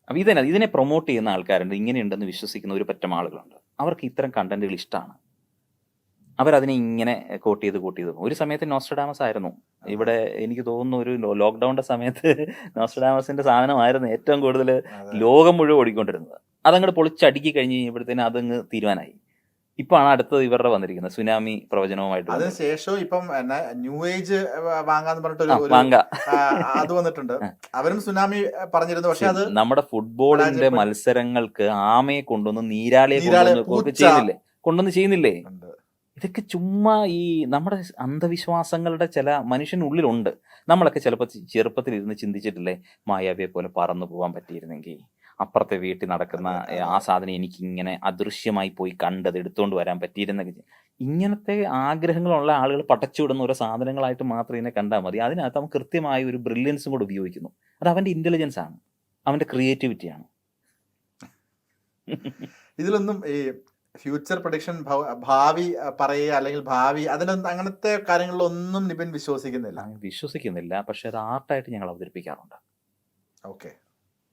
അപ്പം ഇതിനെ പ്രൊമോട്ട് ചെയ്യുന്ന ആൾക്കാരുണ്ട്, ഇങ്ങനെയുണ്ടെന്ന് വിശ്വസിക്കുന്ന ഒരു പറ്റം ആളുകളുണ്ട്. അവർക്ക് ഇത്തരം കണ്ടന്റുകൾ ഇഷ്ടമാണ്. അവരതിനെ ഇങ്ങനെ കോട്ട് ചെയ്ത് ഒരു സമയത്ത് നോസ്ട്രഡാമസ് ആയിരുന്നു ഇവിടെ. എനിക്ക് തോന്നുന്നു ഒരു ലോക്ക്ഡൌണിന്റെ സമയത്ത് നോസ്ട്രഡാമസിന്റെ സാധനമായിരുന്നു ഏറ്റവും കൂടുതൽ ലോകം മുഴുവൻ ഓടിക്കൊണ്ടിരുന്നത്. അതങ്ങോട്ട് പൊളിച്ചടുക്കി കഴിഞ്ഞ് കഴിഞ്ഞപ്പോഴത്തേനും അതങ്ങ് തീരുമാനമായി. ഇപ്പാണ് അടുത്തത് ഇവരുടെ വന്നിരിക്കുന്നത് സുനാമി പ്രവചനവുമായിട്ട്. അതിനുശേഷം ഇപ്പം ന്യൂ ഏജ് വാങ്ങാന്ന് പറഞ്ഞിട്ട് അത് വന്നിട്ടുണ്ട്. അവരും സുനാമി പറഞ്ഞിരുന്നു. പക്ഷെ അത് നമ്മുടെ ഫുട്ബോളിന്റെ മത്സരങ്ങൾക്ക് ആമയെ കൊണ്ടുവന്ന് നീരാളിയെ കൊണ്ടുവന്ന് ചെയ്യുന്നില്ലേ? ഇതൊക്കെ ചുമ്മാ ഈ നമ്മുടെ അന്ധവിശ്വാസങ്ങളുടെ ചില മനുഷ്യനുള്ളിലുണ്ട്. നമ്മളൊക്കെ ചിലപ്പോൾ ചെറുപ്പത്തിൽ ഇരുന്ന് ചിന്തിച്ചിട്ടില്ലേ, മായാവിയെ പോലെ പറന്നു പോകാൻ പറ്റിയിരുന്നെങ്കിൽ, അപ്പുറത്തെ വീട്ടിൽ നടക്കുന്ന ആ സാധനം എനിക്കിങ്ങനെ അദൃശ്യമായി പോയി കണ്ടത് എടുത്തുകൊണ്ട് വരാൻ പറ്റിയിരുന്നെങ്കിൽ. ഇങ്ങനത്തെ ആഗ്രഹങ്ങളുള്ള ആളുകൾ പടച്ചുവിടുന്ന ഓരോ സാധനങ്ങളായിട്ട് മാത്രം ഇതിനെ കണ്ടാൽ മതി. അതിനകത്ത് അവൻ കൃത്യമായ ഒരു ബ്രില്യൻസും കൂടെ ഉപയോഗിക്കുന്നു. അത് അവൻ്റെ ഇൻ്റലിജൻസ് ആണ്, അവൻ്റെ ക്രിയേറ്റിവിറ്റിയാണ്. ഇതിലൊന്നും ഈ ഫ്യൂച്ചർ പ്രഡിക്ഷൻ, ഭാവി പറയുക അല്ലെങ്കിൽ ഭാവി, അതിനൊന്നും അങ്ങനത്തെ കാര്യങ്ങളിലൊന്നും നിബിൻ വിശ്വസിക്കുന്നില്ല. പക്ഷെ അത് ആർട്ടായിട്ട് ഞങ്ങൾ അവതരിപ്പിക്കാറുണ്ട്. ഓക്കെ,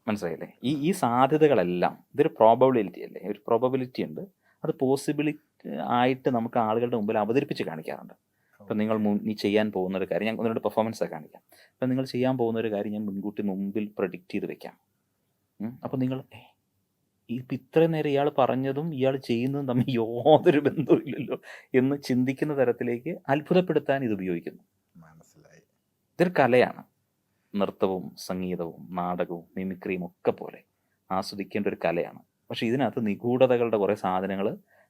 മനസ്സിലായില്ലേ? ഈ സാധ്യതകളെല്ലാം ഇതൊരു പ്രോബബിലിറ്റി അല്ലേ, ഒരു പ്രോബബിലിറ്റി ഉണ്ട്. അത് പോസിബിലിറ്റി ആയിട്ട് നമുക്ക് ആളുകളുടെ മുമ്പിൽ അവതരിപ്പിച്ച് കാണിക്കാറുണ്ട്. അപ്പം നിങ്ങൾ നീ ചെയ്യാൻ പോകുന്ന ഒരു കാര്യം, ഞാൻ ഒന്നുകൂടെ പെർഫോമൻസ് കാണിക്കാം. അപ്പം നിങ്ങൾ ചെയ്യാൻ പോകുന്ന ഒരു കാര്യം ഞാൻ മുൻകൂട്ടി മുമ്പിൽ പ്രഡിക്റ്റ് ചെയ്ത് വെക്കാം. അപ്പം നിങ്ങൾ ഇപ്പം ഇത്രയും നേരം ഇയാൾ പറഞ്ഞതും ഇയാൾ ചെയ്യുന്നതും തമ്മിൽ യാതൊരു ബന്ധവുമില്ലല്ലോ എന്ന് ചിന്തിക്കുന്ന തരത്തിലേക്ക് അത്ഭുതപ്പെടുത്താൻ ഇത് ഉപയോഗിക്കുന്നു. മനസ്സിലായി. ഇതൊരു കലയാണ്. നൃത്തവും സംഗീതവും നാടകവും മിമിക്രിയും ഒക്കെ പോലെ ആസ്വദിക്കേണ്ട ഒരു കലയാണ്. പക്ഷെ ഇതിനകത്ത് നിഗൂഢതകളുടെ കുറേ സാധനങ്ങൾ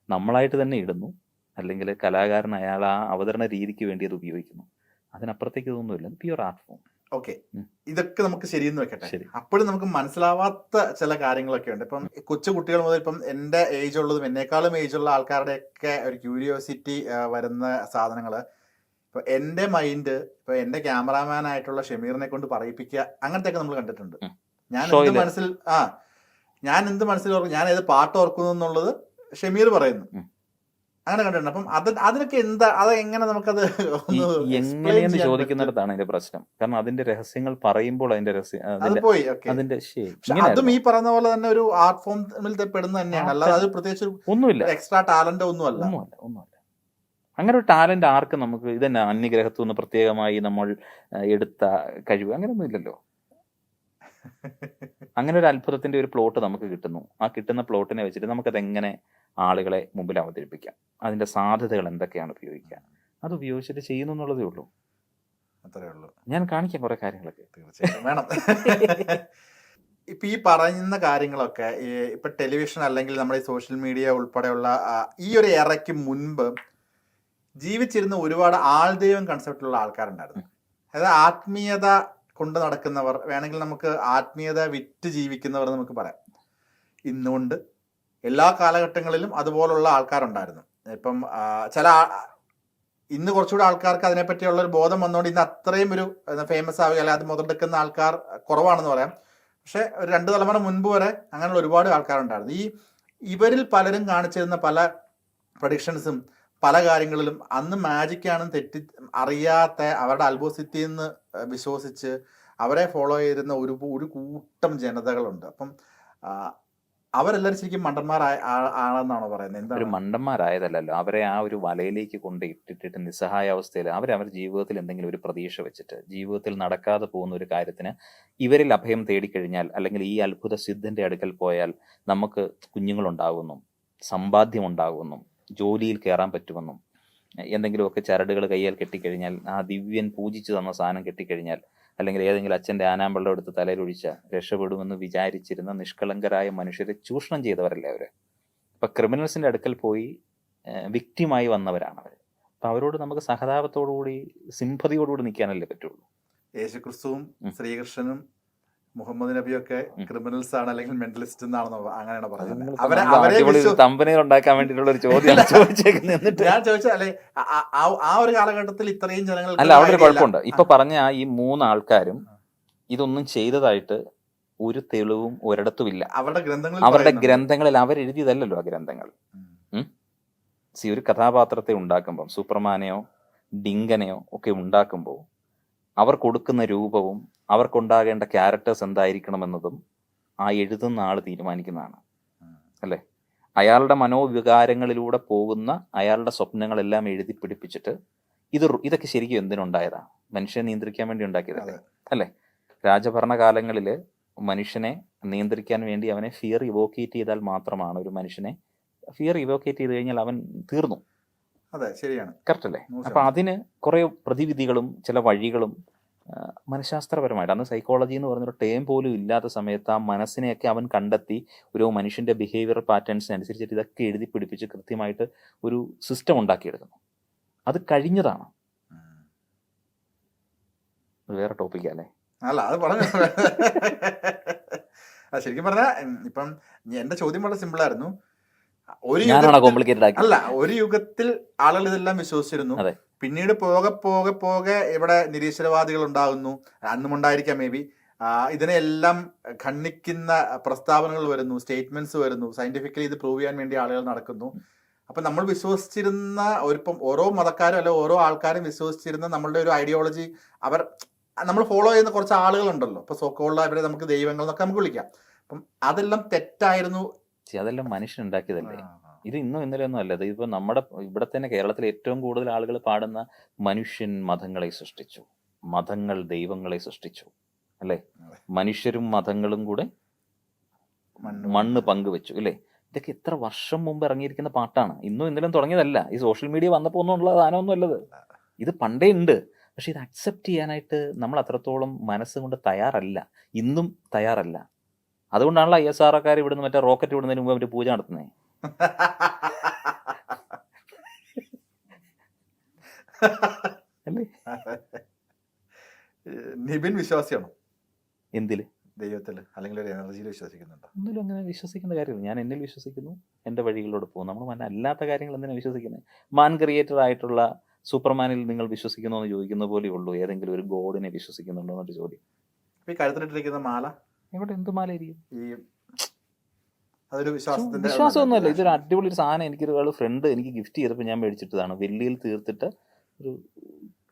നമ്മളായിട്ട് തന്നെ ഇടുന്നു, അല്ലെങ്കിൽ കലാകാരൻ അയാൾ ആ അവതരണ രീതിക്ക് വേണ്ടി അത് ഉപയോഗിക്കുന്നു. അതിനപ്പുറത്തേക്ക് ഇതൊന്നുമില്ല. Pure art form. ഓക്കെ, ഇതൊക്കെ നമുക്ക് ശരിയെന്ന് വെക്കട്ടെ. അപ്പോഴും നമുക്ക് മനസ്സിലാവാത്ത ചില കാര്യങ്ങളൊക്കെ ഉണ്ട്. ഇപ്പം കൊച്ചു കുട്ടികൾ മുതൽ ഇപ്പം എൻ്റെ ഏജ് ഉള്ളതും എന്നെക്കാളും ഏജ് ഉള്ള ആൾക്കാരുടെയൊക്കെ ഒരു ക്യൂരിയോസിറ്റി വരുന്ന സാധനങ്ങൾ. ഇപ്പൊ എൻ്റെ മൈൻഡ്, ഇപ്പൊ എൻ്റെ ക്യാമറാമാൻ ആയിട്ടുള്ള ഷമീറിനെ കൊണ്ട് പറയിപ്പിക്കുക, അങ്ങനത്തെ ഒക്കെ നമ്മൾ കണ്ടിട്ടുണ്ട്. ഞാൻ എന്ത് മനസ്സിൽ ഓർക്കും, ഞാൻ ഏത് പാട്ട് ഓർക്കുന്നു എന്നുള്ളത് ഷമീർ പറയുന്നു, അങ്ങനെ കണ്ടിട്ടുണ്ട്. അപ്പം അതിനൊക്കെ എന്താ, അത് എങ്ങനെ നമുക്കത് എങ്ങനെയെന്ന് ചോദിക്കുന്നിടത്താണ് അതിന്റെ പ്രശ്നം. കാരണം അതിന്റെ രഹസ്യങ്ങൾ പറയുമ്പോൾ അതിന്റെ അതും ഈ പറയുന്ന പോലെ തന്നെ ഒരു ആർട്ട് ഫോമിൽ പെടുന്ന തന്നെയാണ്. അല്ലാതെ അത് പ്രത്യേകിച്ച് ഒന്നുമില്ല, എക്സ്ട്രാ ടാലന്റ് ഒന്നുമല്ല. അങ്ങനെ ഒരു ടാലന്റ് ആർക്ക് നമുക്ക് ഇതന്നെ അന്യഗ്രഹത്തു നിന്ന് പ്രത്യേകമായി നമ്മൾ എടുത്ത കഴിവ് അങ്ങനെയൊന്നും ഇല്ലല്ലോ. അങ്ങനെ ഒരു അത്ഭുതത്തിന്റെ ഒരു പ്ലോട്ട് നമുക്ക് കിട്ടുന്നു. ആ കിട്ടുന്ന പ്ലോട്ടിനെ വെച്ചിട്ട് നമുക്കത് എങ്ങനെ ആളുകളെ മുമ്പിൽ അവതരിപ്പിക്കാം, അതിന്റെ സാധ്യതകൾ എന്തൊക്കെയാണ് ഉപയോഗിക്കുക, അത് ഉപയോഗിച്ചിട്ട് ചെയ്യുന്നു എന്നുള്ളതേ ഉള്ളൂ. അത്രേ ഉള്ളൂ. ഞാൻ കാണിക്കാം കുറെ കാര്യങ്ങളൊക്കെ. തീർച്ചയായും വേണം. ഇപ്പൊ ഈ പറയുന്ന കാര്യങ്ങളൊക്കെ ഇപ്പൊ ടെലിവിഷൻ അല്ലെങ്കിൽ നമ്മുടെ ഈ സോഷ്യൽ മീഡിയ ഉൾപ്പെടെയുള്ള ഈ ഒരു എറയ്ക്ക് മുൻപ് ജീവിച്ചിരുന്ന ഒരുപാട് ആൾദൈവം കൺസെപ്റ്റിലുള്ള ആൾക്കാരുണ്ടായിരുന്നു. അതായത് ആത്മീയത കൊണ്ട് നടക്കുന്നവർ, വേണമെങ്കിൽ നമുക്ക് ആത്മീയത വിറ്റ് ജീവിക്കുന്നവർ നമുക്ക് പറയാം. ഇന്നുകൊണ്ട് എല്ലാ കാലഘട്ടങ്ങളിലും അതുപോലുള്ള ആൾക്കാരുണ്ടായിരുന്നു. ഇപ്പം ഇന്ന് കുറച്ചുകൂടെ ആൾക്കാർക്ക് അതിനെപ്പറ്റിയുള്ള ഒരു ബോധം വന്നുകൊണ്ട് ഇന്ന് അത്രയും ഒരു ഫേമസ് ആവുക അല്ലെങ്കിൽ അത് മുതലെടുക്കുന്ന ആൾക്കാർ കുറവാണെന്ന് പറയാം. പക്ഷെ ഒരു 2 തലമുറ മുൻപ് വരെ അങ്ങനെയുള്ള ഒരുപാട് ആൾക്കാരുണ്ടായിരുന്നു. ഇവരിൽ പലരും കാണിച്ചിരുന്ന പല പ്രഡിക്ഷൻസും പല കാര്യങ്ങളിലും അന്ന് മാജിക്കാണെന്ന് അറിയാത്ത അവരുടെ അത്ഭുതസിദ്ധിയിൽ നിന്ന് വിശ്വസിച്ച് അവരെ ഫോളോ ചെയ്തിരുന്ന ഒരു കൂട്ടം ജനതകളുണ്ട്. അപ്പം അവരെല്ലാവരും ശരിക്കും മണ്ടന്മാരാണെന്നാണോ പറയുന്നത്? ഒരു മണ്ടന്മാരായതല്ലല്ലോ, അവരെ ആ ഒരു വലയിലേക്ക് കൊണ്ട് ഇട്ടിട്ട് നിസ്സഹായ അവസ്ഥയിൽ അവരുടെ ജീവിതത്തിൽ എന്തെങ്കിലും ഒരു പ്രതീക്ഷ വെച്ചിട്ട് ജീവിതത്തിൽ നടക്കാതെ പോകുന്ന ഒരു കാര്യത്തിന് ഇവരിൽ അഭയം തേടിക്കഴിഞ്ഞാൽ, അല്ലെങ്കിൽ ഈ അത്ഭുത സിദ്ധന്റെ അടുക്കൽ പോയാൽ നമുക്ക് കുഞ്ഞുങ്ങളുണ്ടാകുന്നു, സമ്പാദ്യം ഉണ്ടാകുന്നു, ജോലിയിൽ കയറാൻ പറ്റുമെന്നും, എന്തെങ്കിലുമൊക്കെ ചരടുകൾ കയ്യിൽ കെട്ടിക്കഴിഞ്ഞാൽ ആ ദിവ്യൻ പൂജിച്ചു തന്ന സാധനം കെട്ടിക്കഴിഞ്ഞാൽ, അല്ലെങ്കിൽ ഏതെങ്കിലും അച്ഛൻ്റെ ആനാമ്പള്ളം എടുത്ത് തലയിലൊഴിച്ച രക്ഷപ്പെടുമെന്ന് വിചാരിച്ചിരുന്ന നിഷ്കളങ്കരായ മനുഷ്യരെ ചൂഷണം ചെയ്തവരല്ലേ അവർ. അപ്പം ക്രിമിനൽസിൻ്റെ അടുക്കൽ പോയി വിക്റ്റിമായി വന്നവരാണ് അവർ. അപ്പം അവരോട് നമുക്ക് സഹതാപത്തോടുകൂടി സിംപതിയോടുകൂടി നിൽക്കാനല്ലേ പറ്റുള്ളൂ. യേശുക്രിസ്തുവും ശ്രീകൃഷ്ണനും മുഹമ്മദ് നബിയൊക്കെ ക്രിമിനൽസ് ആണ് അല്ലെങ്കിൽ മെന്റലിസ്റ്റ് എന്നാണെന്നോ അങ്ങനെയാണ് പറയുന്നത്. തമ്പനയിൽ ഉണ്ടാക്കാൻ വേണ്ടിയിട്ടുള്ള ഒരു ചോദ്യം ചോദിച്ചേക്കുന്നത്. ഞാൻ ചോദിച്ചാലേ ആ ഒരു കാലഘട്ടത്തിൽ ഇത്രയും ജനങ്ങൾ അല്ല, അവിടെ ഒരു കുഴപ്പമുണ്ട്. ഇപ്പൊ പറഞ്ഞ ഈ 3 ആൾക്കാരും ഇതൊന്നും ചെയ്തതായിട്ട് ഒരു തെളിവും ഒരിടത്തുമില്ല. അവരുടെ ഗ്രന്ഥങ്ങളിൽ അവരെഴുതിയതല്ലോ ആ ഗ്രന്ഥങ്ങൾ. ഒരു കഥാപാത്രത്തെ ഉണ്ടാക്കുമ്പം, സൂപ്പർമാനെയോ ഡിങ്കനെയോ ഒക്കെ ഉണ്ടാക്കുമ്പോൾ അവർ കൊടുക്കുന്ന രൂപവും അവർക്കുണ്ടാകേണ്ട ക്യാരക്ടേഴ്സ് എന്തായിരിക്കണമെന്നതും ആ എഴുതുന്ന ആൾ തീരുമാനിക്കുന്നതാണ്. അല്ലേ? അയാളുടെ മനോവികാരങ്ങളിലൂടെ പോകുന്ന അയാളുടെ സ്വപ്നങ്ങളെല്ലാം എഴുതി പിടിപ്പിച്ചിട്ട് ഇതൊക്കെ ശരിക്കും എന്തിനുണ്ടായതാണ്? മനുഷ്യനെ നിയന്ത്രിക്കാൻ വേണ്ടി ഉണ്ടാക്കിയതല്ലേ? അല്ലേ? രാജഭരണകാലങ്ങളിൽ മനുഷ്യനെ നിയന്ത്രിക്കാൻ വേണ്ടി അവനെ ഫിയർ ഇവോക്കേറ്റ് ചെയ്താൽ മാത്രമാണ് ഒരു മനുഷ്യനെ ഫിയർ ഇവോക്കേറ്റ് ചെയ്ത് കഴിഞ്ഞാൽ അവൻ തീർന്നു. അതെ, ശരിയാണ്. കറക്റ്റ് അല്ലേ? അപ്പൊ അതിന് കുറെ പ്രതിവിധികളും ചില വഴികളും മനഃശാസ്ത്രപരമായിട്ട്, അന്ന് സൈക്കോളജി എന്ന് പറഞ്ഞൊരു ടേം പോലും ഇല്ലാത്ത സമയത്ത് ആ മനസ്സിനെയൊക്കെ അവൻ കണ്ടെത്തി ഒരു മനുഷ്യന്റെ ബിഹേവിയർ പാറ്റേൺസിനനുസരിച്ചിട്ട് ഇതൊക്കെ എഴുതി പിടിപ്പിച്ച് കൃത്യമായിട്ട് ഒരു സിസ്റ്റം ഉണ്ടാക്കിയെടുക്കുന്നു. അത് കഴിഞ്ഞതാണ്. വേറെ ടോപ്പിക്കല്ലേ? അല്ല, അത് പറഞ്ഞു. ശരിക്കും പറഞ്ഞാൽ ഇപ്പം എന്റെ ചോദ്യം വളരെ സിമ്പിൾ ആയിരുന്നു. ഒരു യുഗത്തിൽ ആളുകൾ ഇതെല്ലാം വിശ്വസിച്ചിരുന്നു. പിന്നീട് പോകെ പോകെ പോകെ ഇവിടെ നിരീശ്വരവാദികൾ ഉണ്ടാകുന്നു. അന്നുമുണ്ടായിരിക്കാം മേ ബി. ഇതിനെല്ലാം ഖണ്ഡിക്കുന്ന പ്രസ്താവനകൾ വരുന്നു, സ്റ്റേറ്റ്മെന്റ്സ് വരുന്നു, സയന്റിഫിക്കലി ഇത് പ്രൂവ് ചെയ്യാൻ വേണ്ടി ആളുകൾ നടക്കുന്നു. അപ്പൊ നമ്മൾ വിശ്വസിച്ചിരുന്ന ഇപ്പം ഓരോ മതക്കാരും അല്ലെ ഓരോ ആൾക്കാരും വിശ്വസിച്ചിരുന്ന നമ്മളുടെ ഒരു ഐഡിയോളജി നമ്മൾ ഫോളോ ചെയ്യുന്ന കുറച്ച് ആളുകളുണ്ടല്ലോ. ഇപ്പൊ സോക്കോൾഡ് അവരെ നമുക്ക് ദൈവങ്ങൾ എന്നൊക്കെ നമുക്ക് വിളിക്കാം. അപ്പം അതെല്ലാം തെറ്റായിരുന്നു. അതെല്ലാം മനുഷ്യനുണ്ടാക്കിയതല്ലേ? ഇത് ഇന്നും ഇന്നലെ ഒന്നും അല്ല. ഇതിപ്പോൾ നമ്മുടെ ഇവിടെ തന്നെ കേരളത്തിൽ ഏറ്റവും കൂടുതൽ ആളുകൾ പാടുന്ന മനുഷ്യൻ മതങ്ങളെ സൃഷ്ടിച്ചു, മതങ്ങൾ ദൈവങ്ങളെ സൃഷ്ടിച്ചു, അല്ലേ? മനുഷ്യരും മതങ്ങളും കൂടെ മണ്ണ് പങ്കുവെച്ചു, അല്ലേ? ഇതൊക്കെ എത്ര വർഷം മുമ്പ് ഇറങ്ങിയിരിക്കുന്ന പാട്ടാണ്. ഇന്നും ഇന്നലെ തുടങ്ങിയതല്ല. ഈ സോഷ്യൽ മീഡിയ വന്നപ്പോൾ ഒന്നുള്ള സാധനമൊന്നും അല്ലത്. ഇത് പണ്ടേ ഉണ്ട്. പക്ഷെ ഇത് അക്സെപ്റ്റ് ചെയ്യാനായിട്ട് നമ്മൾ അത്രത്തോളം മനസ്സുകൊണ്ട് തയ്യാറല്ല, ഇന്നും തയ്യാറല്ല. അതുകൊണ്ടാണല്ലോ ISRക്കാർ ഇവിടുന്ന് മറ്റേ റോക്കറ്റ് വിടുന്നതിന് മുമ്പ് അവർ പൂജ നടത്തുന്നത്. അല്ലേ? നിബിൻ വിശ്വാസിയാണോ എന്തില്? ദൈവത്തിൽ അല്ലെങ്കിൽ ഒരു എനർജിയിൽ വിശ്വസിക്കുന്നുണ്ടോ? ഒന്നിലും അങ്ങനെ വിശ്വസിക്കേണ്ട കാര്യമില്ല. ഞാൻ എന്നിൽ വിശ്വസിക്കുന്നു, എൻ്റെ വഴികളിലൂടെ പോകും. നമ്മൾ അല്ലാത്ത കാര്യങ്ങൾ എന്തിനാണ് വിശ്വസിക്കുന്നത്? മാൻ ക്രിയേറ്റർ ആയിട്ടുള്ള സൂപ്പർമാനിൽ നിങ്ങൾ വിശ്വസിക്കുന്നോ എന്ന് ചോദിക്കുന്ന പോലെ ഉള്ളൂ ഏതെങ്കിലും ഒരു ഗോഡിനെ വിശ്വസിക്കുന്നുണ്ടോ എന്നൊരു ചോദ്യം. ഈ കഴുത്തിലിട്ടിരിക്കുന്ന മാല ഇവിടെ എന്ത് മാലയായിരിക്കും? അതൊരു വിശ്വാസമൊന്നുമല്ല. ഇതൊരു അടിപൊളി ഒരു സാധനം. എനിക്കൊരു ഫ്രണ്ട് എനിക്ക് ഗിഫ്റ്റ് ചെയ്തപ്പോൾ ഞാൻ മേടിച്ചിട്ടതാണ്. വെള്ളിയിൽ തീർത്തിട്ട് ഒരു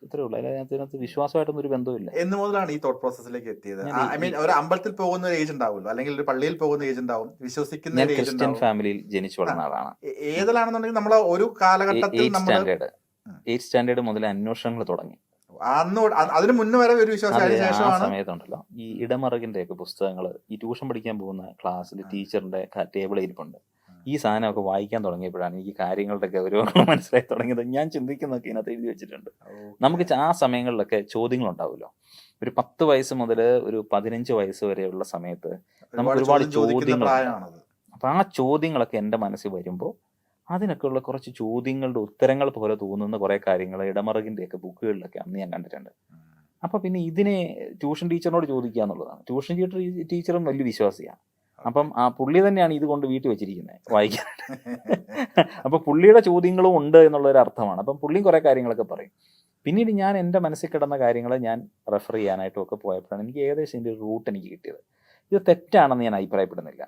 ഇത്രേ ഉള്ളൂ. അതിനകത്ത് വിശ്വാസമായിട്ടൊന്നും ഒരു ബന്ധമില്ല. എന്ന് മുതലാണ് ഈ തോട്ട് പ്രോസസ്സിലേക്ക് എത്തിയത്? ഐ മീൻ, ഒരു അമ്പലത്തിൽ പോകുന്ന ഒരു ഏജ് ഉണ്ടാവുമല്ലോ, അല്ലെങ്കിൽ ഒരു പള്ളിയിൽ പോകുന്ന ഏജ് ഉണ്ടാവും, വിശ്വസിക്കുന്ന ക്രിസ്ത്യൻ ഫാമിലിയിൽ ജനിച്ചു വളർന്ന ആളാണ്. ഏതിലാണെന്നുണ്ടെങ്കിൽ നമ്മളെ ഒരു കാലഘട്ടത്തിൽ 8th സ്റ്റാൻഡേർഡ് മുതൽ അന്വേഷണങ്ങൾ തുടങ്ങി. അതിന് മുന്നേ വരെ ഒരു വിശ്വാസം. ആ സമയത്തുണ്ടല്ലോ ഈ ഇടമറുകിന്റെ ഒക്കെ പുസ്തകങ്ങൾ ഈ ട്യൂഷൻ പഠിക്കാൻ പോകുന്ന ക്ലാസ്സിൽ ടീച്ചറിന്റെ ടേബിളിൽ ഇരിപ്പുണ്ട്. ഈ സാധനമൊക്കെ വായിക്കാൻ തുടങ്ങിയപ്പോഴാണ് എനിക്ക് കാര്യങ്ങളുടെ ഗൗരവങ്ങൾ മനസ്സിലായി തുടങ്ങിയത്. ഞാൻ ചിന്തിക്കുന്നൊക്കെ ഇതിനകത്ത് എഴുതി വെച്ചിട്ടുണ്ട്. നമുക്ക് ആ സമയങ്ങളിലൊക്കെ ചോദ്യങ്ങളുണ്ടാവുമല്ലോ. ഒരു 10 വയസ്സ് മുതൽ ഒരു 15 വയസ്സ് വരെയുള്ള സമയത്ത് നമുക്ക് ഒരുപാട് ചോദ്യങ്ങൾ. അപ്പൊ ആ ചോദ്യങ്ങളൊക്കെ എൻ്റെ മനസ്സിൽ വരുമ്പോൾ അതിനൊക്കെയുള്ള കുറച്ച് ചോദ്യങ്ങളുടെ ഉത്തരങ്ങൾ പോലെ തോന്നുന്ന കുറെ കാര്യങ്ങൾ ഇടമറുകിൻ്റെയൊക്കെ ബുക്കുകളിലൊക്കെ അന്ന് ഞാൻ കണ്ടിട്ടുണ്ട്. അപ്പൊ പിന്നെ ഇതിനെ ട്യൂഷൻ ടീച്ചറിനോട് ചോദിക്കുക എന്നുള്ളതാണ്. ട്യൂഷൻ ടീച്ചറും വലിയ വിശ്വാസിയാണ്. അപ്പം ആ പുള്ളി തന്നെയാണ് ഇത് കൊണ്ട് വീട്ടിൽ വെച്ചിരിക്കുന്നത് വായിക്കാനായിട്ട്. അപ്പൊ പുള്ളിയുടെ ചോദ്യങ്ങളും ഉണ്ട് എന്നുള്ളൊരു അർത്ഥമാണ്. അപ്പം പുള്ളിയും കുറെ കാര്യങ്ങളൊക്കെ പറയും. പിന്നീട് ഞാൻ എൻ്റെ മനസ്സിൽ കിടന്ന കാര്യങ്ങൾ ഞാൻ റെഫർ ചെയ്യാനായിട്ടും ഒക്കെ പോയപ്പോഴാണ് എനിക്ക് ഏകദേശം ഇതിൻ്റെ റൂട്ട് എനിക്ക് കിട്ടിയത്. ഇത് തെറ്റാണെന്ന് ഞാൻ അഭിപ്രായപ്പെടുന്നില്ല.